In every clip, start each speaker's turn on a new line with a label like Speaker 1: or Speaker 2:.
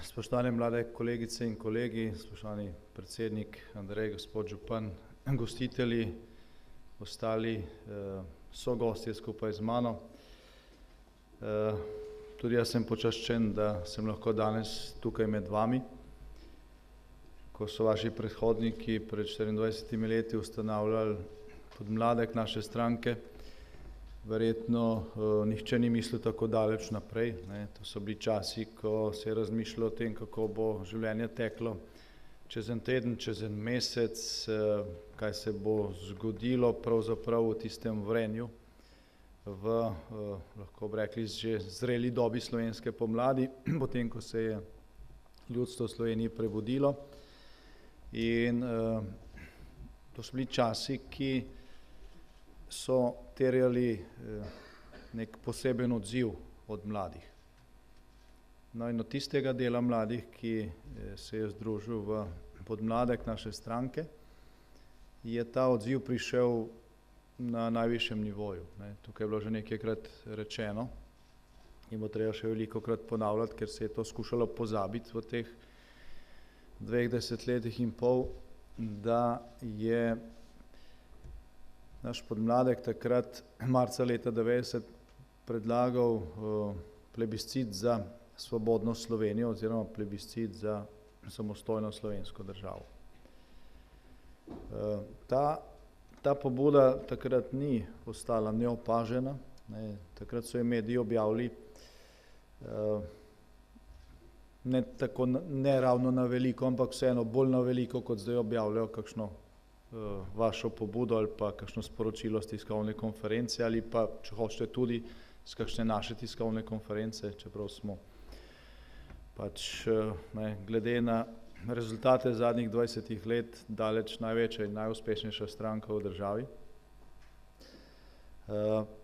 Speaker 1: Spoštovane mlade kolegice in kolegi, spoštovani predsednik Andrej, gospod župan, gostitelji, ostali sogostje skupaj z mano. Tudi jaz sem počaščen, da sem lahko danes tukaj med vami. Ko so vaši predhodniki pred 24 leti ustanavljali podmladek naše stranke, verjetno nihče ni mislil tako daleč naprej. To so bili časi, ko se je razmišljalo o tem, kako bo življenje teklo čez en teden, čez en mesec, kaj se bo zgodilo pravzaprav v tistem vrenju, v, lahko bi rekli, že zreli dobi slovenske pomladi, potem, ko se je ljudstvo v Sloveniji prebudilo. In to so bili časi, ki so terjali nek poseben odziv od mladih. No in od tistega dela mladih, ki se je združil v podmladek naše stranke, je ta odziv prišel na najvišjem nivoju. Tukaj je bilo že nekajkrat rečeno in bo treba še velikokrat ponavljati, ker se je to skušalo pozabiti v teh 2 desetletjih in pol, da je naš podmladek takrat marca leta 90 predlagal plebiscit za svobodno Slovenijo oziroma plebiscit za samostojno slovensko državo. Ta pobuda takrat ni ostala neopažena. Takrat so jo mediji objavili ne ravno na veliko, ampak vseeno bolj na veliko, kot zdaj objavljajo kakšno vašo pobudo ali pa kakšno sporočilo z tiskovne konference ali pa, če hočete, tudi z kakšne naše tiskovne konference, čeprav smo pač glede na rezultate zadnjih 20 let daleč največja in najuspešnejša stranka v državi.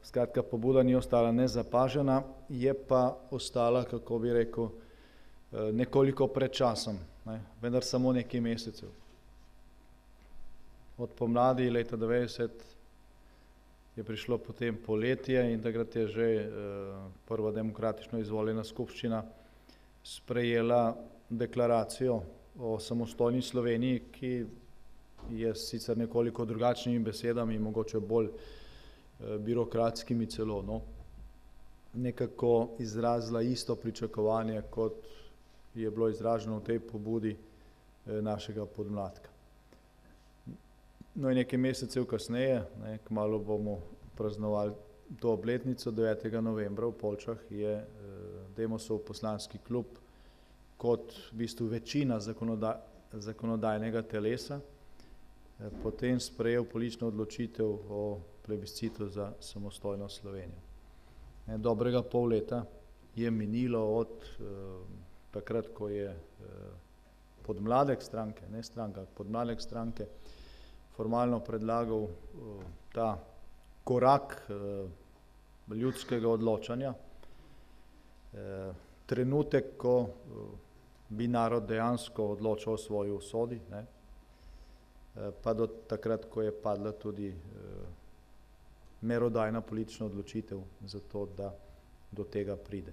Speaker 1: Skratka, pobuda ni ostala nezapažena, je pa ostala, kako bi rekel, nekoliko pred časom, vendar samo nekaj mesecev. Od pomladi leta 90 je prišlo potem poletje in takrat je že prva demokratično izvoljena skupščina sprejela deklaracijo o samostojni Sloveniji, ki je sicer nekoliko drugačnimi besedami, mogoče bolj birokratskimi celo, nekako izrazila isto pričakovanje, kot je bilo izraženo v tej pobudi našega podmladka. No in nekaj mesecev kasneje, kmalu bomo praznovali to obletnico, 9. novembra v Poljčah je Demosov poslanski klub kot v bistvu večina zakonodajnega telesa potem sprejel politično odločitev o plebiscitu za samostojno Slovenijo. Dobrega pol leta je minilo od takrat, ko je podmladek stranke, ne stranka, podmladek stranke formalno predlagal ta korak ljudskega odločanja, trenutek, ko bi narod dejansko odločal o svoji usodi, pa do takrat, ko je padla tudi merodajna politična odločitev za to, da do tega pride.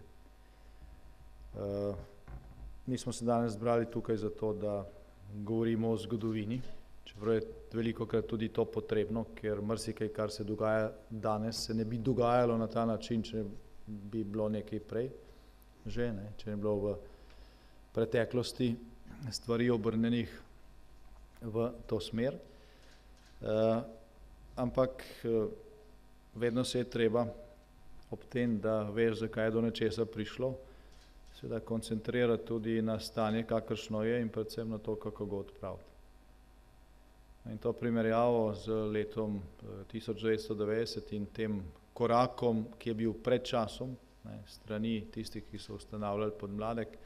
Speaker 1: Mi smo se danes zbrali tukaj zato, da govorimo o zgodovini, čeprav je velikokrat tudi to potrebno, ker marsikaj, kar se dogaja danes, se ne bi dogajalo na ta način, če bi bilo nekaj prej že, če ne bi bilo v preteklosti stvari obrnenih v to smer. Ampak vedno se je treba ob tem, da veš, zakaj je do nečesa prišlo, seveda koncentrirati tudi na stanje, kakršno je, in predvsem na to, kako ga odpraviti. In to primerjavo z letom 1990 in tem korakom, ki je bil pred časom, strani tistih, ki so ustanavljali podmladek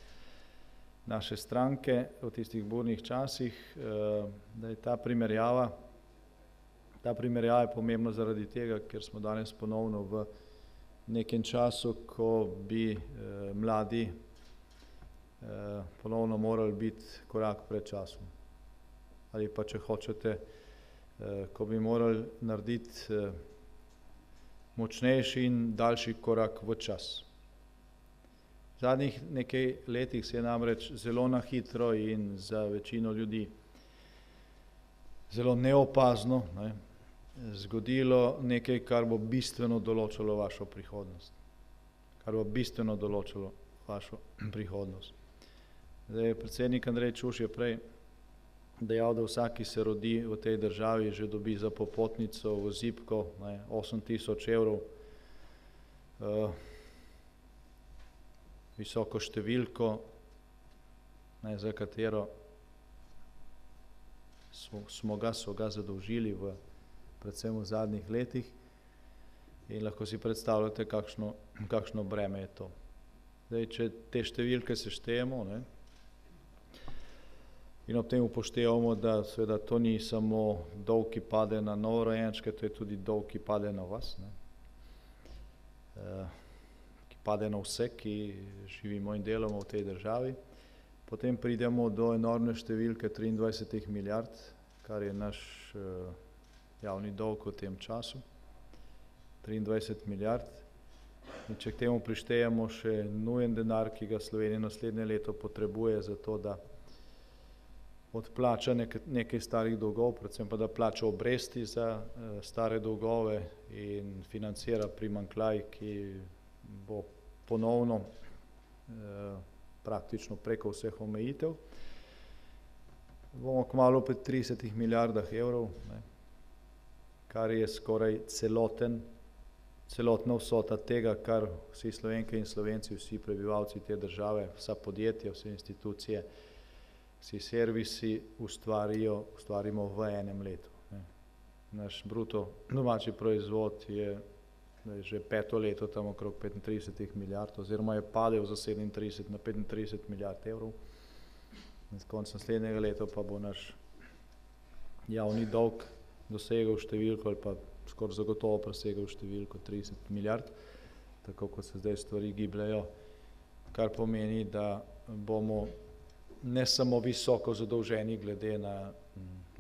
Speaker 1: naše stranke v tistih burnih časih, da je ta primerjava je pomembna zaradi tega, ker smo danes ponovno v nekem času, ko bi mladi ponovno morali biti korak pred časom. Ali pa, če hočete, ko bi morali narediti močnejši in daljši korak v čas. zadnjih nekaj letih se je namreč zelo na hitro in za večino ljudi zelo neopazno, zgodilo nekaj, kar bo bistveno določalo vašo prihodnost. Kar bo bistveno določalo vašo prihodnost. Zdaj, predsednik Andrej Čuš je prej dejal, da vsak, ki se rodi v tej državi, že dobi za popotnico v zibko 8.000 evrov, visoko številko, za katero so ga zadolžili predvsem v zadnjih letih, in lahko si predstavljate, kakšno breme je to. Zdaj, če te številke seštejemo, in ob tem upoštevamo, da seveda to ni samo dolg, ki pade na novorojenčke, to je tudi dolg, ki pade na vas, ki pade na vse, ki živimo in delamo v tej državi. Potem pridemo do enormne številke 23 milijard, kar je naš javni dolg v tem času. 23 milijard. In če k temu prištejemo še nujen denar, ki ga Slovenija naslednje leto potrebuje za to, da odplača nekaj starih dolgov, predvsem pa da plača obresti za stare dolgove in financira primanjkljaj, ki bo ponovno praktično preko vseh omejitev. Bomo kmalu pri 30 milijardah evrov, kar je skoraj celotna vsota tega, kar vsi Slovenke in Slovenci, vsi prebivalci te države, vsa podjetja, vse institucije, vsi servisi ustvarimo v enem letu. Naš bruto domači proizvod je že 5. leto tam okrog 35 milijard, oziroma je padel za 37 na 35 milijard evrov. Z koncem naslednjega leta pa bo naš javni dolg dosegel številko ali pa skoraj zagotovo presegel številko 30 milijard, tako kot se zdaj stvari gibljajo, kar pomeni, da bomo ne samo visoko zadolženi glede na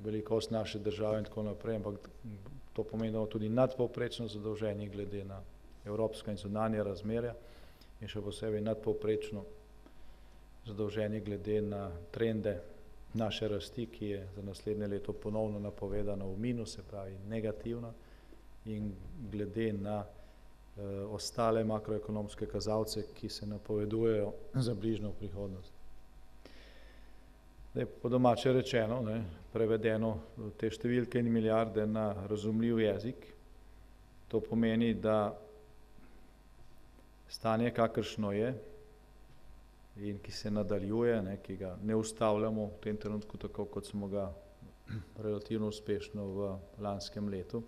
Speaker 1: velikost naše države in tako naprej, ampak to pomeni, da bomo tudi nadpovprečno zadolženi glede na evropska in zunanja razmerja in še posebej nadpovprečno zadolženi glede na trende naše rasti, ki je za naslednje leto ponovno napovedana v minus, se pravi negativna, in glede na ostale makroekonomske kazalce, ki se napovedujejo za bližnjo prihodnost. Zdaj, po domače rečeno, prevedeno te številke in milijarde na razumljiv jezik, to pomeni, da stanje, kakršno je in ki se nadaljuje, ki ga ne ustavljamo v tem trenutku tako, kot smo ga relativno uspešno v lanskem letu,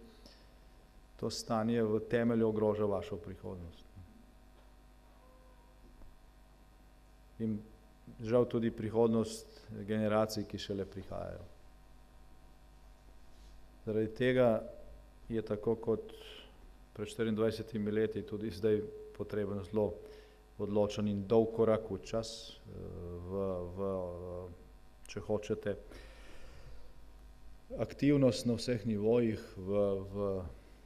Speaker 1: to stanje v temelju ogroža vašo prihodnost. In žal tudi prihodnost generacij, ki šele prihajajo. Zaradi tega je tako kot pred 24 leti tudi zdaj potreben zelo odločen in dolg korak v čas, če hočete, aktivnost na vseh nivojih, v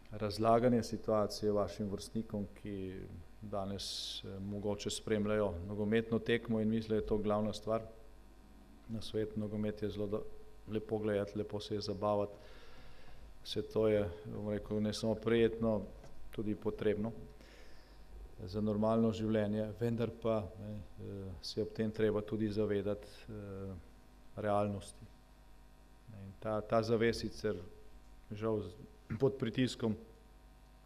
Speaker 1: razlaganje situacije vašim vrstnikom, ki danes mogoče spremljajo nogometno tekmo in mislijo, da je to glavna stvar na svetu. Nogomet je zelo lepo gledati, lepo se je zabavati. Vse to je, bom rekel, ne samo prijetno, tudi potrebno za normalno življenje, vendar pa se ob tem treba tudi zavedati realnosti. In ta zavest sicer žal pod pritiskom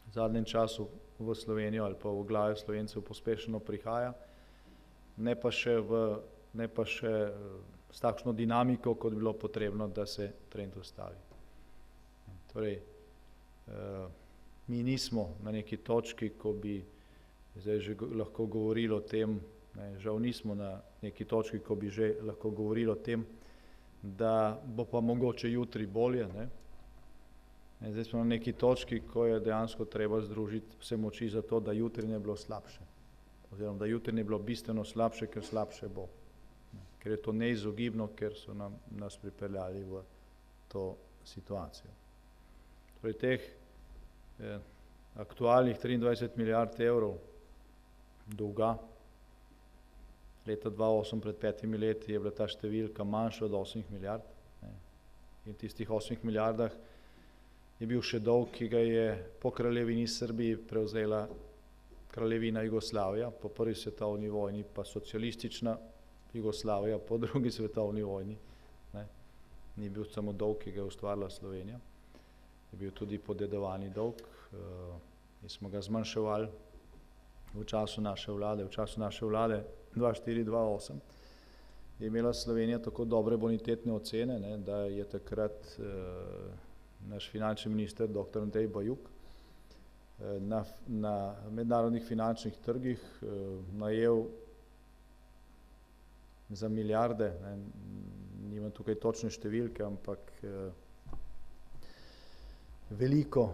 Speaker 1: v zadnjem času v Slovenijo ali pa v glave Slovencev pospešeno prihaja, ne pa še s takšno dinamiko, kot bi bilo potrebno, da se trend ustavi. Torej, mi nismo na neki točki, ko bi zdaj že lahko govorili o tem, žal nismo na neki točki, ko bi že lahko govorili o tem, da bo pa mogoče jutri bolje. Zdaj smo na neki točki, ko je dejansko treba združiti vse moči za to, da jutri ne bi bilo slabše. Oziroma, da jutri ne bi bilo bistveno slabše, ker slabše bo. Ker je to neizogibno, ker so nas pripeljali v to situacijo. Torej, teh aktualnih 23 milijard evrov dolga Leta 2008, pred 5 leti, je bila ta številka manjša od 8 milijard. Ne. In v tistih 8 milijardah je bil še dolg, ki ga je po kraljevini Srbiji prevzela kraljevina Jugoslavija, po prvi svetovni vojni pa socialistična Jugoslavija po drugi svetovni vojni. Ne. Ni bil samo dolg, ki ga je ustvarila Slovenija, je bil tudi podedovani dolg, in smo ga zmanjševali v času naše vlade. V času naše vlade 2004-2008 je imela Slovenija tako dobre bonitetne ocene, ne, da je takrat naš finančni minister dr. Andrej Bajuk na mednarodnih finančnih trgih najel za milijarde, ne, nimam tukaj točne številke, ampak veliko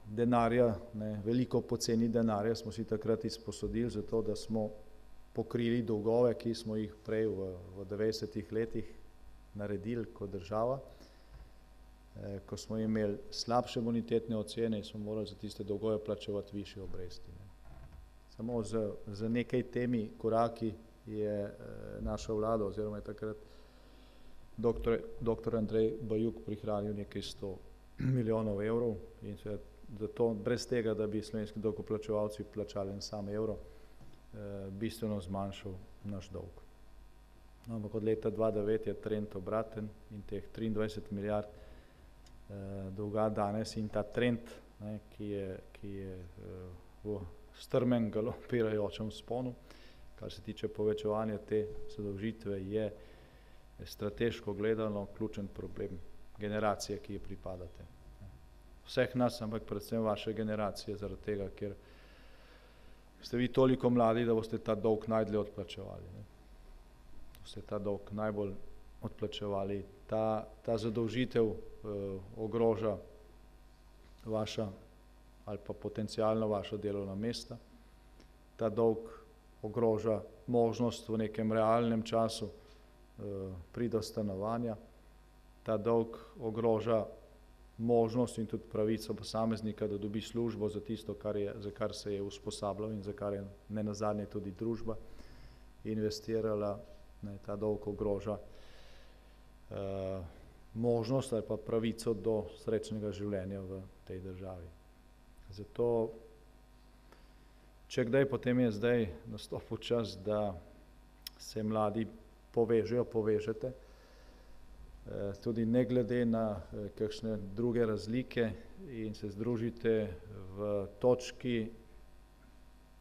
Speaker 1: denarja, ne, veliko poceni denarja smo si takrat izposodili za to, da smo pokrili dolgove, ki smo jih prej v 90-ih letih naredili kot država. Ko smo imeli slabše bonitetne ocene, smo morali za tiste dolgove plačevati višje obresti. Ne. Samo z nekaj temi koraki je naša vlada oziroma je takrat dr. Andrej Bajuk prihranil nekaj 100 milijonov evrov in zato brez tega, da bi slovenski davkoplačevalci plačali en sam evro, bistveno zmanjšal naš dolg. No, ampak od leta 2009 je trend obraten in teh 23 milijard dolga danes in ta trend, ne, ki je v strmem galopirajočem vzponu, kar se tiče povečevanja te zadolžitve, je strateško gledano ključen problem generacije, ki ji pripadate. Vseh nas, ampak predvsem vaše generacije, zaradi tega, ker ste vi toliko mladi, da boste ta dolg najdlje odplačevali. Ne. Boste ta dolg najbolj odplačevali. Ta zadolžitev ogroža vaša ali pa potencialno vaša delovna mesta. Ta dolg ogroža možnost v nekem realnem času priti do stanovanja. Ta dolg ogroža možnost in tudi pravico posameznika, da dobi službo za tisto, za kar se je usposabljal in za kar je nenazadnje tudi družba investirala. Ne, ta dolg ogroža možnost ali pa pravico do srečnega življenja v tej državi. Zato, če kdaj, potem je zdaj nastopil čas, da se mladi povežete, tudi ne glede na kakšne druge razlike in se združite v točki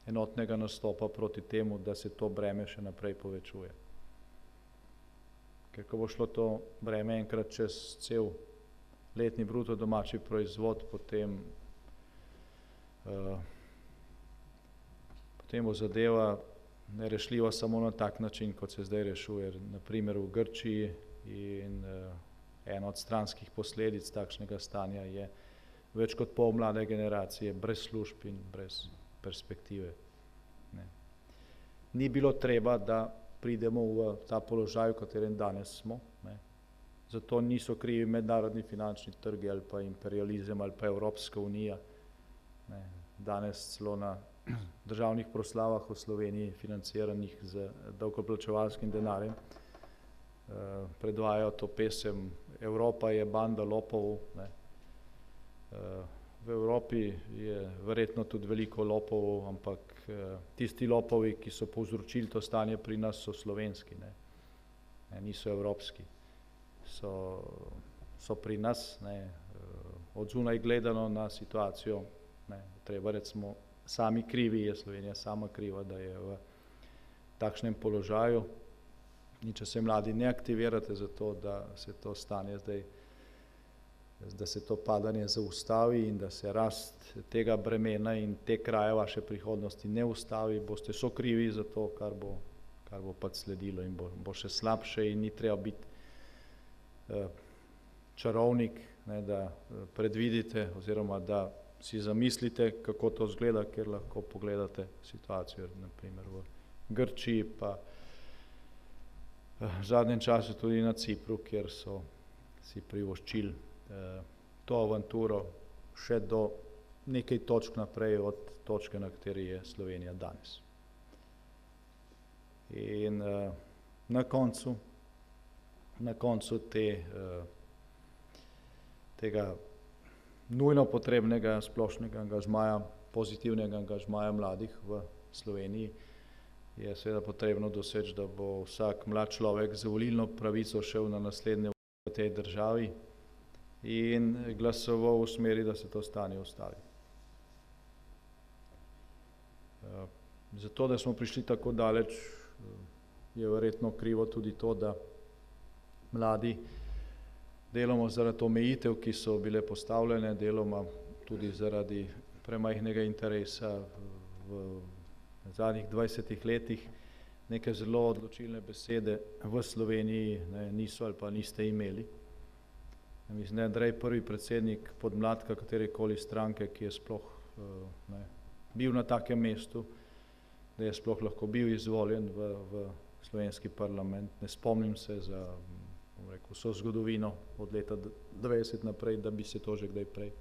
Speaker 1: enotnega nastopa proti temu, da se to breme še naprej povečuje. Ker ko bo šlo to breme enkrat čez cel letni bruto domači proizvod, potem bo zadeva nerešljiva samo na tak način, kot se zdaj rešuje, na primer v Grčiji, in ena od stranskih posledic takšnega stanja je več kot pol mlade generacije brez služb in brez perspektive. Ne. Ni bilo treba, da pridemo v ta položaj, v katerem danes smo. Ne. Zato niso krivi mednarodni finančni trgi ali pa imperializem ali pa Evropska unija. Ne. Danes celo na državnih proslavah v Sloveniji, financiranih z davkoplačevalskim denarjem, predvajajo to pesem Evropa je banda lopov. Ne. V Evropi je verjetno tudi veliko lopov, ampak tisti lopovi, ki so povzročili to stanje pri nas, so slovenski, ne. Niso evropski. So pri nas, ne. Od zunaj gledano na situacijo, ne, treba recimo sami krivi, je Slovenija sama kriva, da je v takšnem položaju. In če se mladi ne aktivirate za to, da se to stanje zdaj, da se to padanje zaustavi in da se rast tega bremena in te kraje vaše prihodnosti ne ustavi, boste sokrivi za to, kar bo pač sledilo in bo še slabše in ni treba biti čarovnik, ne, da predvidite oziroma da si zamislite, kako to izgleda, ker lahko pogledate situacijo, na primer v Grčiji, pa v zadnjem času tudi na Cipru, kjer so si privoščili to avanturo še do nekaj točk naprej od točke, na kateri je Slovenija danes. In na koncu tega nujno potrebnega splošnega angažmaja, pozitivnega angažmaja mladih v Sloveniji je seveda potrebno doseči, da bo vsak mlad človek z volilno pravico šel na naslednje volitve v tej državi in glasoval v smeri, da se to stanje ustavi. Zato, da smo prišli tako daleč, je verjetno krivo tudi to, da mladi deloma zaradi omejitev, ki so bile postavljene, deloma tudi zaradi premajhnega interesa v zadnjih 20 letih neke zelo odločilne besede v Sloveniji niso ali pa niste imeli. Mislim, da je Andrej prvi predsednik podmladka katerekoli stranke, ki je sploh bil na takem mestu, da je sploh lahko bil izvoljen v slovenski parlament. Ne spomnim se za vso zgodovino od leta 90 naprej, da bi se to že kdaj prej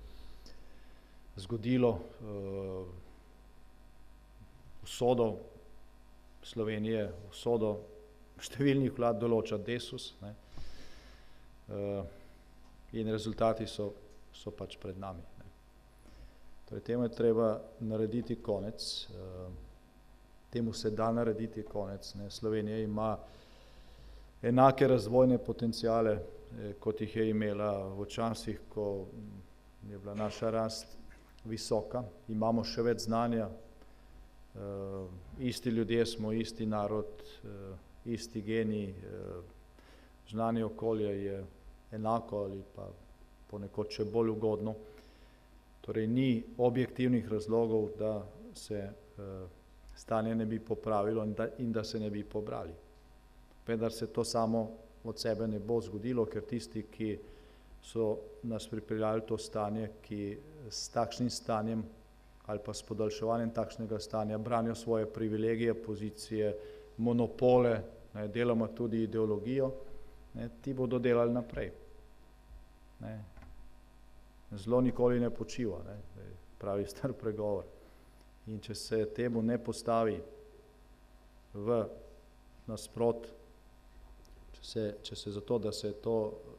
Speaker 1: zgodilo. Usodo Slovenije, usodo številnih vlad določa Desus, in rezultati so pač pred nami. Torej, temu je treba narediti konec, temu se da narediti konec. Slovenija ima enake razvojne potenciale, kot jih je imela v časih, ko je bila naša rast visoka. Imamo še več znanja, isti ljudje smo, isti narod, isti geni, znanje okolje je enako ali pa ponekod še bolj ugodno. Torej, ni objektivnih razlogov, da se stanje ne bi popravilo in da se ne bi pobrali. Vendar se to samo od sebe ne bo zgodilo, ker tisti, ki so nas pripeljali to stanje, ki s takšnim stanjem ali pa s podaljševanjem takšnega stanja branijo svoje privilegije, pozicije, monopole, deloma tudi ideologijo, ti bodo delali naprej. Zlo nikoli ne počiva, pravi star pregovor. In če se temu ne postavi v nasprot, če se zato, da se to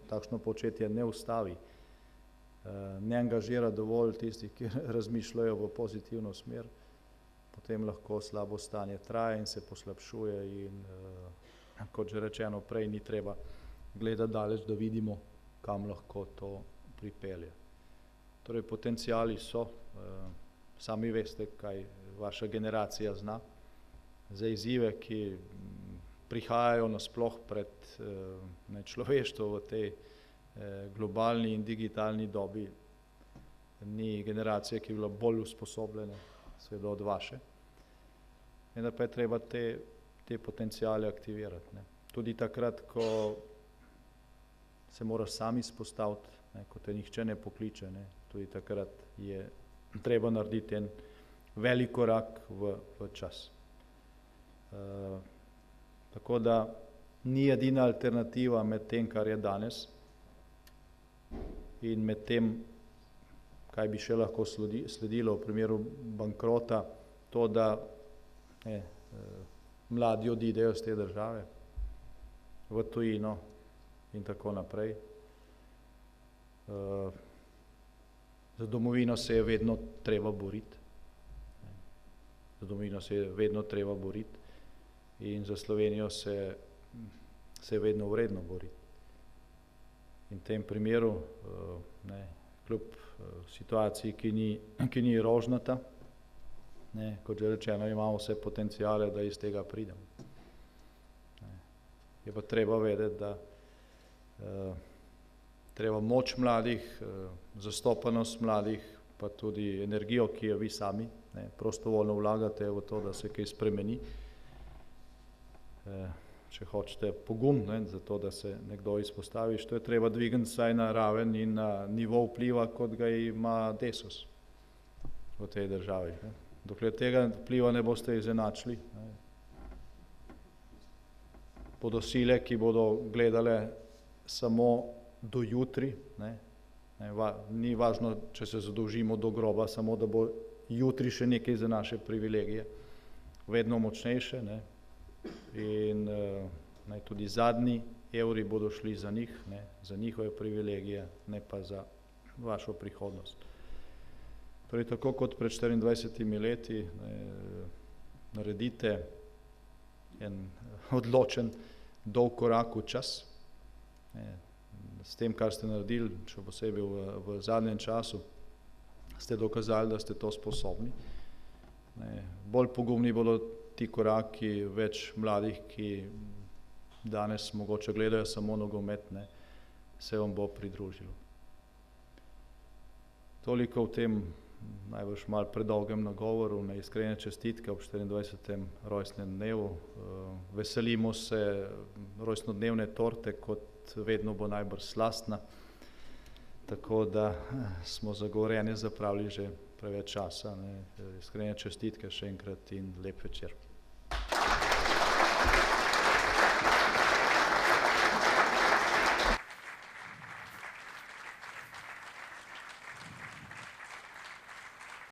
Speaker 1: takšno početje ne ustavi, ne angažira dovolj tistih, ki razmišljajo v pozitivno smer, potem lahko slabo stanje traja in se poslabšuje in, kot že rečeno prej, ni treba gledati daleč, da vidimo, kam lahko to pripelje. Torej, potenciali so, sami veste, kaj vaša generacija zna, za izzive, ki prihajajo nasploh pred človeštvo v tej globalni in digitalni dobi, ni generacije, ki je bila bolj usposobljena, seveda od vaše. Vendar pa je treba te potenciale aktivirati. Tudi takrat, ko se moraš sam izpostaviti, ko te nihče ne pokliče, tudi takrat je treba narediti en velik korak v čas. Tako da ni edina alternativa med tem, kar je danes, in med tem, kaj bi še lahko sledilo v primeru bankrota, to, da mladi odidejo z te države v tujino in tako naprej. Za domovino se je vedno treba boriti. Za domovino se je vedno treba boriti in za Slovenijo se je vedno vredno boriti. In v tem primeru, kljub situaciji, ki ni rožnata, kot že rečeno, imamo vse potenciale, da iz tega pridemo. Je pa treba vedeti, da treba moč mladih, zastopanost mladih, pa tudi energijo, ki jo vi sami prostovoljno vlagate v to, da se kaj spremeni. Če hočete pogum, za to, da se nekdo izpostavi, to je treba dvigniti vsaj na raven in na nivo vpliva, kot ga ima Desus v tej državi. Dokler tega vpliva ne boste izenačili, bodo sile, ki bodo gledale samo do jutri, ni važno, če se zadolžimo do groba, samo da bo jutri še nekaj za naše privilegije, vedno močnejše, in tudi zadnji evri bodo šli za njih, za njihove privilegije, ne pa za vašo prihodnost. Torej, tako kot pred 24 leti, naredite en odločen, dolg korak v čas. S tem, kar ste naredili, še posebej v zadnjem času, ste dokazali, da ste to sposobni. Bolj pogumni bodo ti koraki, več mladih, ki danes mogoče gledajo samo nogomet, se vam bo pridružilo. Toliko v tem najbrž malo predolgem nagovoru, iskrene čestitke ob 24. rojstnem dnevu. Veselimo se rojstnodnevne torte, kot vedno bo najbrž slastna, tako da smo za govorjenje zapravili že preveč časa. Iskrene čestitke še enkrat in lep večer.